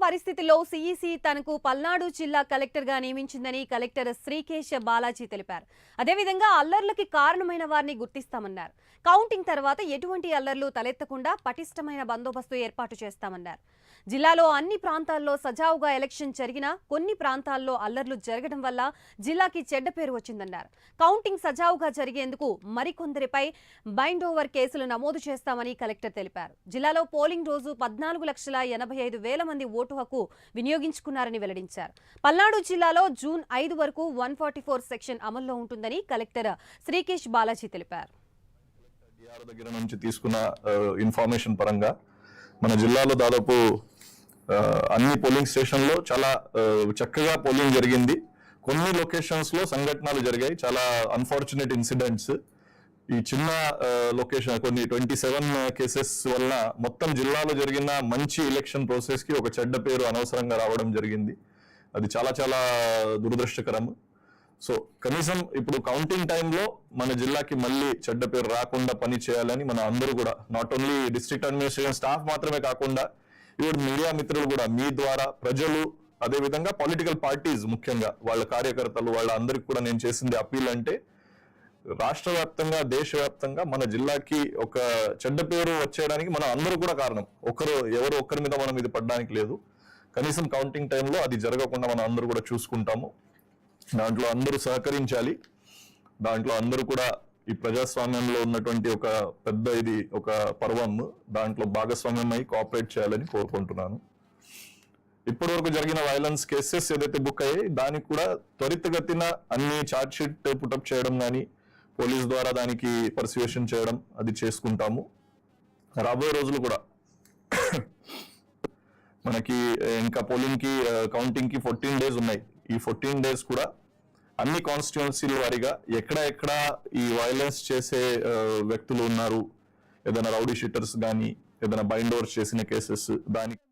పరిస్థితుల్లో సీఈసీ తనకు పల్నాడు జిల్లా కలెక్టర్గా నియమించిందని కలెక్టర్ శ్రీకేశ్ బాలాజీ తెలిపారు. అదేవిధంగా అల్లర్లకి కారణమైన వారిని గుర్తిస్తామన్నారు. కౌంటింగ్ తర్వాత ఎటువంటి అల్లర్లు తలెత్తకుండా పటిష్టమైన బందోబస్తు ఏర్పాటు చేస్తామన్నారు. జిల్లాలో అన్ని ప్రాంతాల్లో సజావుగా ఎలక్షన్ జరిగినా కొన్ని ప్రాంతాల్లో అల్లర్లు జరగడం వల్ల జిల్లాకి చెడ్డ పేరు వచ్చిందన్నారు. కౌంటింగ్ సజావుగా జరిగేందుకు మరికొందరిపై బైండ్ ఓవర్ కేసులు నమోదు చేస్తామని కలెక్టర్ తెలిపారు. జిల్లాలో పోలింగ్ రోజు 14,85,000 మంది ఓటు హక్కు వినియోగించుకున్నారని వెల్లడించారు. పల్నాడు జిల్లాలో జూన్ 5 వరకు 144 సెక్షన్ అమల్లో ఉంటుందని కలెక్టర్ శ్రీకేశ్ బాలాజీ తెలిపారు. దగ్గర నుంచి తీసుకున్న ఇన్ఫర్మేషన్ పరంగా మన జిల్లాలో దాదాపు అన్ని పోలింగ్ స్టేషన్లో చాలా చక్కగా పోలింగ్ జరిగింది. కొన్ని లొకేషన్స్ లో సంఘటనలు జరిగాయి, చాలా అన్ఫార్చునేట్ ఇన్సిడెంట్స్. ఈ చిన్న లొకేషన్ కొన్ని 27 కేసెస్ వల్ల మొత్తం జిల్లాలో జరిగిన మంచి ఎలక్షన్ ప్రాసెస్ కి ఒక చెడ్డ పేరు అనవసరంగా రావడం జరిగింది. అది చాలా చాలా దురదృష్టకరం. సో కనీసం ఇప్పుడు కౌంటింగ్ టైంలో మన జిల్లాకి మళ్ళీ చెడ్డ పేరు రాకుండా పని చేయాలని మన అందరూ కూడా, not only district administration staff మాత్రమే కాకుండా ఇప్పుడు మీడియా మిత్రులు కూడా మీ ద్వారా ప్రజలు, అదే విధంగా పొలిటికల్ పార్టీస్, ముఖ్యంగా వాళ్ళ కార్యకర్తలు, వాళ్ళ అందరికి కూడా నేను చేసింది అప్పీల్ అంటే, రాష్ట్ర వ్యాప్తంగా దేశవ్యాప్తంగా మన జిల్లాకి ఒక చెడ్డ పేరు వచ్చేయడానికి మనం అందరూ కూడా కారణం. ఎవరు ఒక్కరి మీద మనం ఇది పడడానికి లేదు. కనీసం కౌంటింగ్ టైంలో అది జరగకుండా మనం అందరూ కూడా చూసుకుంటాము. దాంట్లో అందరూ సహకరించాలి. దాంట్లో అందరూ కూడా ఈ ప్రజాస్వామ్యంలో ఉన్నటువంటి ఒక పెద్ద ఇది ఒక పర్వం, దాంట్లో భాగస్వామ్యం అయి కోఆపరేట్ చేయాలని కోరుకుంటున్నాను. ఇప్పటి వరకు జరిగిన వైలెన్స్ కేసెస్ ఏదైతే బుక్ అయ్యాయి దానికి కూడా త్వరితగతిన అన్ని ఛార్జ్ షీట్ పుటప్ చేయడం కానీ, పోలీస్ ద్వారా దానికి పర్సువేషన్ చేయడం అది చేసుకుంటాము. రాబోయే రోజులు కూడా మనకి ఇంకా పోలింగ్ కి కౌంటింగ్ కి 14 days ఉన్నాయి. ఈ 14 days కూడా అన్ని కాన్స్టిట్యుయెన్సీల వారీగా ఎక్కడ ఈ వైలెన్స్ చేసే వ్యక్తులు ఉన్నారు, ఏదైనా రౌడీ షీటర్స్ కానీ, ఏదైనా బైండ్ ఓవర్స్ చేసిన కేసెస్, దానికి